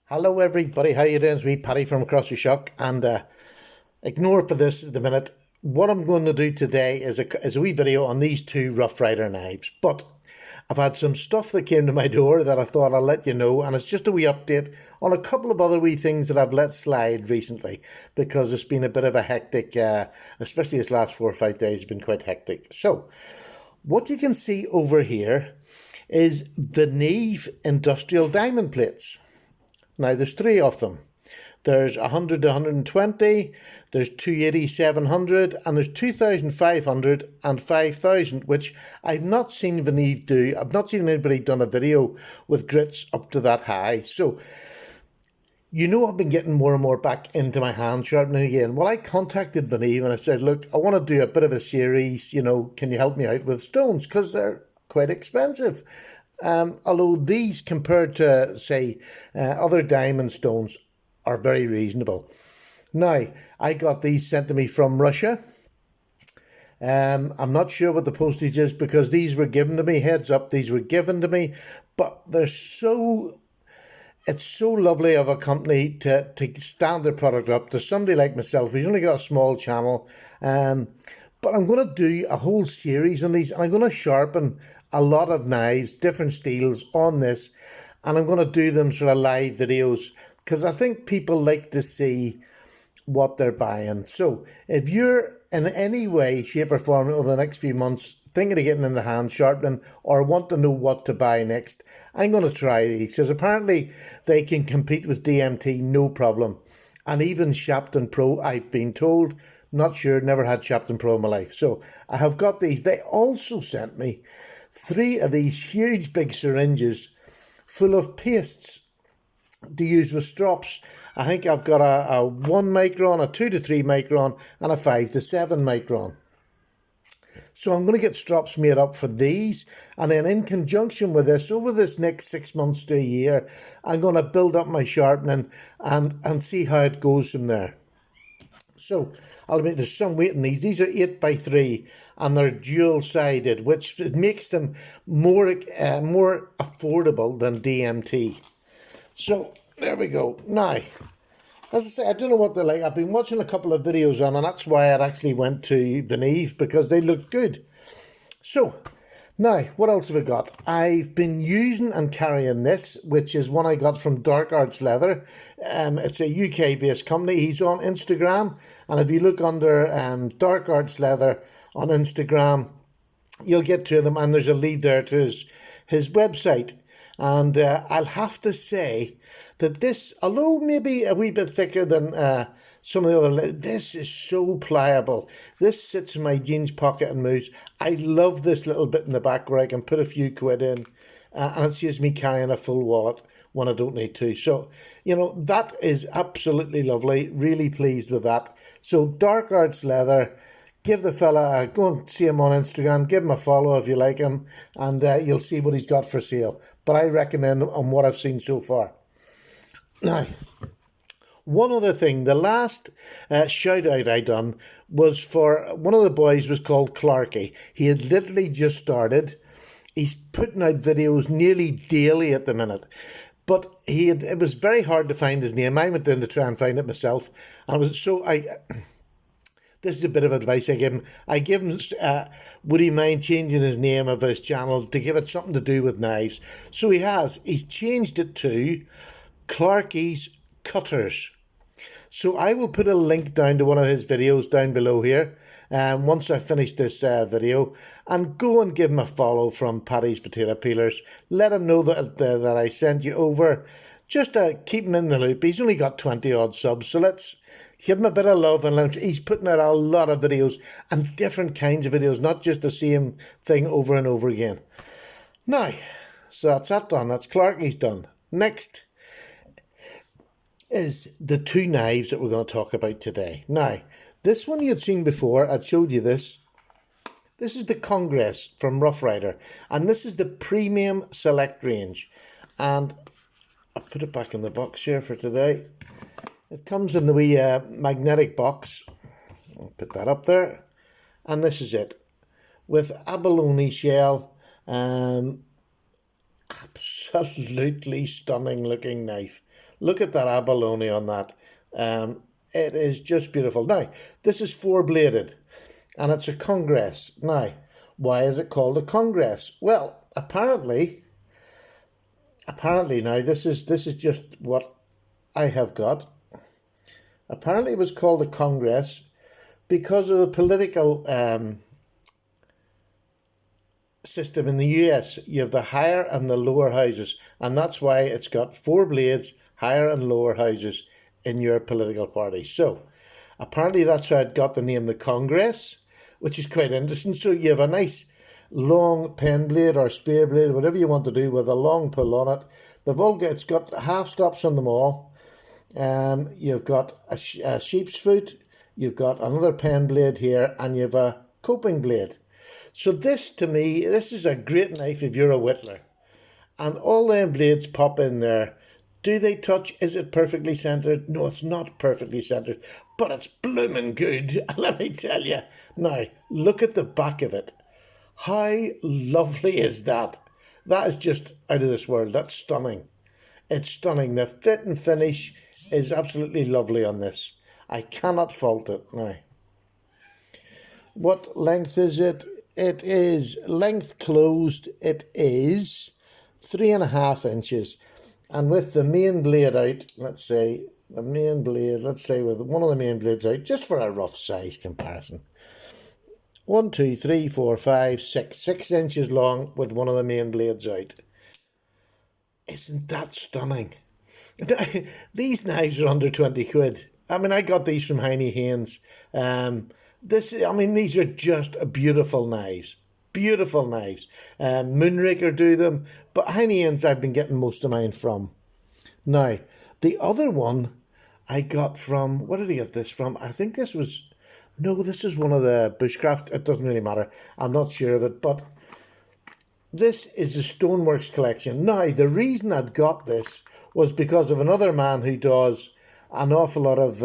Hello everybody, how you doing? It's me, Paddy from across the shock, and ignore for this at the minute. What I'm going to do today is a wee video on these two Rough Rider knives, but I've had some stuff that came to my door that I thought I'll let you know, and it's just a wee update on a couple of other wee things that I've let slide recently, because it's been a bit of a hectic, especially this last 4 or 5 days have been quite hectic. So, what you can see over here is Venev industrial diamond plates. Now, there's three of them. There's 100 to 120, there's 280, 700, and there's 2,500 and 5,000, which I've not seen Venev do. I've not seen anybody done a video with grits up to that high. So, I've been getting more and more back into my hand sharpening again. Well, I contacted Venev and I said, look, I want to do a bit of a series, can you help me out with stones? Because they're quite expensive. Although these, compared to, say, other diamond stones, are very reasonable. Now, I got these sent to me from Russia. I'm not sure what the postage is because these were given to me. Heads up, these were given to me. But it's so lovely of a company to stand their product up. There's somebody like myself who's only got a small channel. But I'm going to do a whole series on these. I'm going to sharpen a lot of knives, different steels on this, and I'm going to do them sort of live videos because I think people like to see what they're buying. So if you're in any way, shape or form over the next few months thinking of getting into hand sharpening or want to know what to buy next, I'm going to try these because apparently they can compete with DMT no problem. And even Shapton Pro, I've been told. Not sure, never had Shapton Pro in my life. So I have got these. They also sent me 3 of these huge big syringes full of pastes to use with strops. I think I've got a 1 micron, a 2 to 3 micron, and a 5 to 7 micron. So I'm going to get strops made up for these, and then in conjunction with this, over this next 6 months to a year, I'm going to build up my sharpening and see how it goes from there. So I'll admit there's some weight in these. These are 8x3 and they're dual sided, which makes them more affordable than DMT. So there we go. Now, as I say, I don't know what they're like. I've been watching a couple of videos on, and that's why I actually went to Venev because they look good. So now, what else have I got? I've been using and carrying this, which is one I got from Dark Arts Leather. It's a UK-based company. He's on Instagram, and if you look under Dark Arts Leather on Instagram, you'll get to them, and there's a lead there to his website. And I'll have to say that this, although maybe a wee bit thicker than some of the other, this is so pliable. This sits in my jeans pocket and moves. I love this little bit in the back where I can put a few quid in, and it saves me carrying a full wallet when I don't need to. So, that is absolutely lovely. Really pleased with that. So, Dark Arts Leather. Give the fella go and see him on Instagram. Give him a follow if you like him, and you'll see what he's got for sale. But I recommend him on what I've seen so far. Now, one other thing, the last shout out I done was for one of the boys was called Clarky. He had literally just started. He's putting out videos nearly daily at the minute. But it was very hard to find his name. I went in to try and find it myself. And this is a bit of advice I give him. I give him, would he mind changing his name of his channel to give it something to do with knives? So he has. He's changed it to Clarkys Cutters. So I will put a link down to one of his videos down below here once I finish this video. And go and give him a follow from Paddy's Potato Peelers. Let him know that I sent you over. Just to keep him in the loop. He's only got 20 odd subs, so let's give him a bit of love and love. He's putting out a lot of videos and different kinds of videos, not just the same thing over and over again. Now, so that's that done. That's Clarky's done. Next is the 2 knives that we're going to talk about today. Now, this one you'd seen before. I showed you this. This is the Congress from Rough Rider, and this is the Premium Select range. And I'll put it back in the box here for today. It comes in the wee magnetic box. I'll put that up there. And this is it. With abalone shell, absolutely stunning looking knife. Look at that abalone on that. It is just beautiful. Now, this is four-bladed, and it's a Congress. Now, why is it called a Congress? Well, apparently now this is just what I have got. Apparently, it was called a Congress because of the political system in the US. You have the higher and the lower houses, and that's why it's got four blades, higher and lower houses in your political party. So apparently that's how it got the name the Congress, which is quite interesting. So you have a nice long pen blade or spear blade, whatever you want to do, with a long pull on it. It's got half stops on them all. You've got a sheep's foot, you've got another pen blade here, and you've a coping blade. So this, to me, this is a great knife if you're a whittler. And all them blades pop in there. Do they touch? Is it perfectly centred? No, it's not perfectly centred, but it's blooming good, let me tell you. Now, look at the back of it. How lovely is that? That is just out of this world. That's stunning. It's stunning. The fit and finish is absolutely lovely on this. I cannot fault it. Now, what length is it? It is length closed. It is 3.5 inches. And with the main blade out, let's say with one of the main blades out, just for a rough size comparison. 1, 2, 3, 4, 5, 6. 6 inches long with one of the main blades out. Isn't that stunning? These knives are under 20 quid. I mean, I got these from Heine Haynes. These are just beautiful knives. Beautiful knives. Moonraker do them, but Heine Haynes I've been getting most of mine from. Now, the other one I got from, where did I get this from? I think this is one of the Bushcraft. It doesn't really matter. I'm not sure of it, but this is the Stoneworks collection. Now, the reason I'd got this was because of another man who does an awful lot of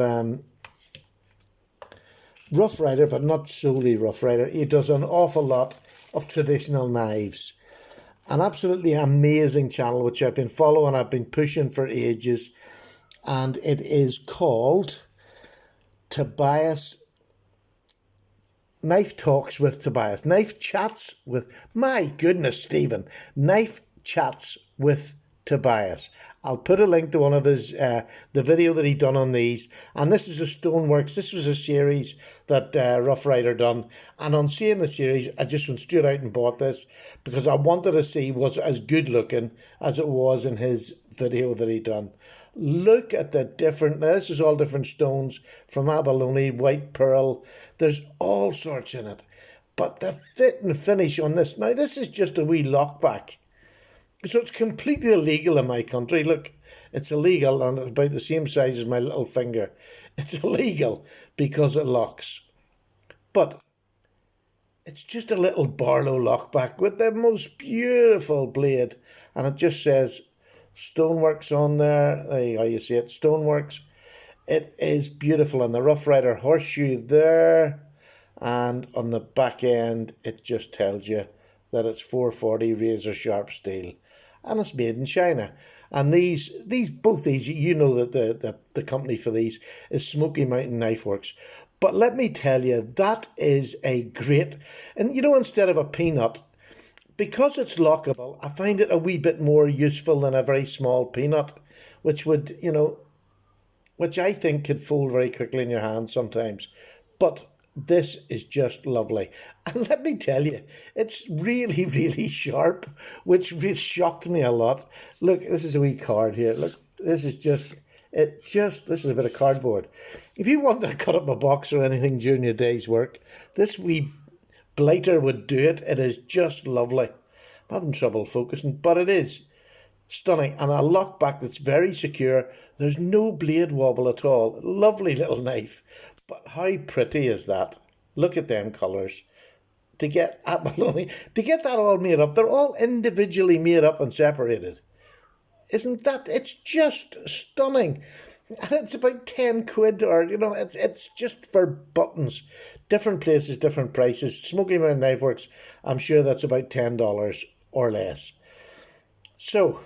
Rough Rider, but not solely Rough Rider. He does an awful lot of traditional knives. An absolutely amazing channel which I've been following, I've been pushing for ages, and it is called Tobias. Knife Talks with Tobias. Knife Chats with, my goodness, Stephen. Knife Chats with Tobias. I'll put a link to one of his, the video that he done on these. And this is a Stoneworks. This was a series that Rough Rider done. And on seeing the series, I just went straight out and bought this because I wanted to see was it as good looking as it was in his video that he done. Look at the different, now this is all different stones from abalone, white pearl. There's all sorts in it. But the fit and finish on this, now this is just a wee lockback. So it's completely illegal in my country. Look, it's illegal and it's about the same size as my little finger. It's illegal because it locks. But it's just a little Barlow lockback with the most beautiful blade. And it just says Stoneworks on there. There you go, you see it, Stoneworks. It is beautiful. And the Rough Rider horseshoe there. And on the back end, it just tells you that it's 440 razor sharp steel. And it's made in China. And both these, you know that the company for these is Smoky Mountain Knife Works. But let me tell you, that is a great, and you know, instead of a peanut, because it's lockable, I find it a wee bit more useful than a very small peanut, which I think could fold very quickly in your hand sometimes. But this is just lovely. And let me tell you, it's really, really sharp, which really shocked me a lot. Look, this is a wee card here. Look, this is this is a bit of cardboard. If you want to cut up a box or anything during your day's work, this wee blighter would do it. It is just lovely. I'm having trouble focusing, but it is stunning. And a lockback that's very secure. There's no blade wobble at all. Lovely little knife. But how pretty is that? Look at them colours. To get that all made up, they're all individually made up and separated. Isn't that? It's just stunning. And it's about 10 quid, or, it's just for buttons. Different places, different prices. Smoky Mountain Knife Works, I'm sure that's about $10 or less. So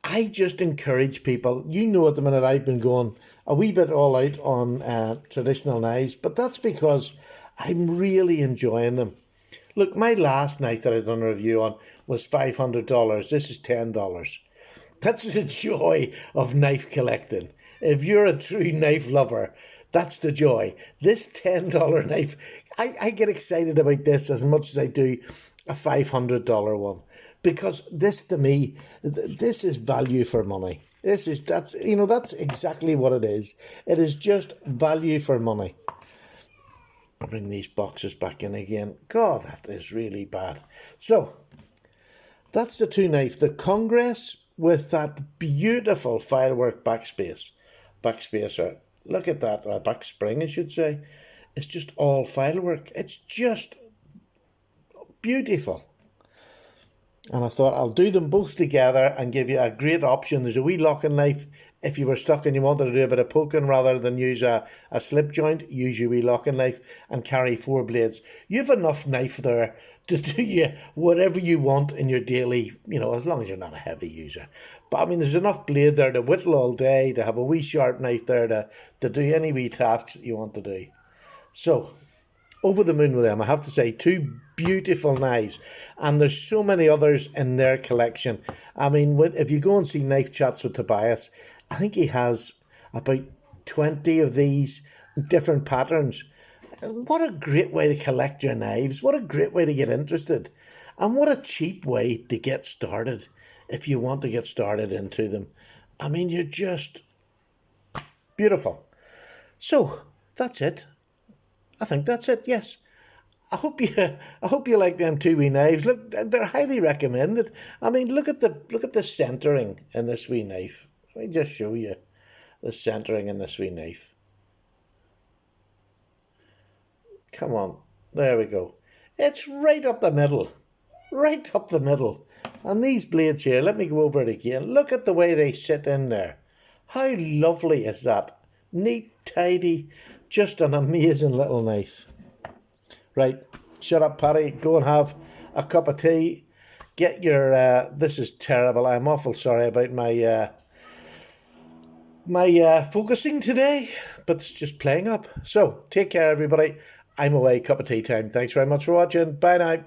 I just encourage people. You know, at the minute I've been going a wee bit all out on traditional knives, but that's because I'm really enjoying them. Look, my last knife that I done a review on was $500. This is $10. That's the joy of knife collecting. If you're a true knife lover, that's the joy. This $10 knife, I get excited about this as much as I do a $500 one. Because this to me, this is value for money. That's exactly what it is. It is just value for money. I'll bring these boxes back in again. God, that is really bad. So, that's the two knife. The Congress with that beautiful filework backspacer. Look at that, or back spring I should say. It's just all filework. It's just beautiful. And I thought I'll do them both together and give you a great option. There's a wee locking knife. If you were stuck and you wanted to do a bit of poking rather than use a slip joint, use your wee locking knife and carry 4 blades. You've enough knife there to do you whatever you want in your daily, as long as you're not a heavy user. But I mean, there's enough blade there to whittle all day, to have a wee sharp knife there to do any wee tasks that you want to do. So, over the moon with them, I have to say, 2 beautiful knives, and there's so many others in their collection. I mean, if you go and see Knife Chats with Tobias, I think he has about 20 of these different patterns. What a great way to collect your knives. What a great way to get interested. And what a cheap way to get started if you want to get started into them. I mean, you're just beautiful. So, that's it. I think that's it, yes. I hope you like them 2 wee knives. Look, they're highly recommended. I mean, look at the centering in this wee knife. Let me just show you the centering in this wee knife. Come on, there we go. It's right up the middle. Right up the middle. And these blades here, let me go over it again. Look at the way they sit in there. How lovely is that? Neat, tidy, just an amazing little knife. Right, shut up, Paddy. Go and have a cup of tea. Get your, this is terrible. I'm awful sorry about my focusing today, but it's just playing up. So, take care, everybody. I'm away, cup of tea time. Thanks very much for watching. Bye now.